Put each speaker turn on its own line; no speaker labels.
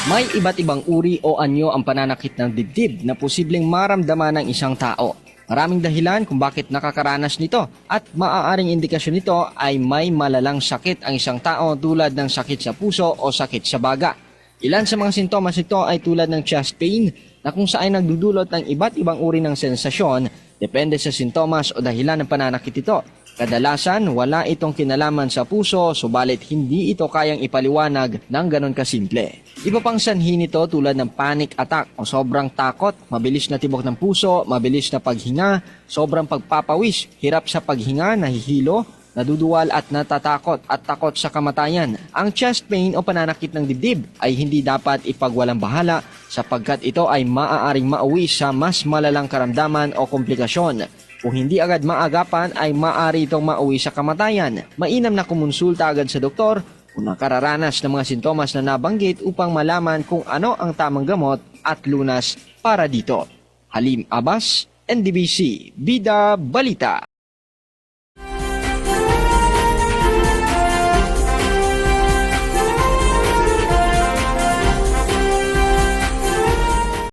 May iba't ibang uri o anyo ang pananakit ng dibdib na posibleng maramdaman ng isang tao. Maraming dahilan kung bakit nakakaranas nito at maaaring indikasyon nito ay may malalang sakit ang isang tao tulad ng sakit sa puso o sakit sa baga. Ilan sa mga sintomas nito ay tulad ng chest pain na kung saan nagdudulot ng iba't ibang uri ng sensasyon depende sa sintomas o dahilan ng pananakit ito. Kadalasan, wala itong kinalaman sa puso, subalit hindi ito kayang ipaliwanag ng ganon kasimple. Iba pang sanhi nito tulad ng panic attack o sobrang takot, mabilis na tibok ng puso, mabilis na paghinga, sobrang pagpapawis, hirap sa paghinga, nahihilo, naduduwal at natatakot at takot sa kamatayan. Ang chest pain o pananakit ng dibdib ay hindi dapat ipagwalang bahala sapagkat ito ay maaaring mauwi sa mas malalang karamdaman o komplikasyon. Kung hindi agad maagapan ay maaari itong mauwi sa kamatayan. Mainam na kumonsulta agad sa doktor kung nakararanas ng mga sintomas na nabanggit upang malaman kung ano ang tamang gamot at lunas para dito. Halim Abbas, NDBC, Bida Balita.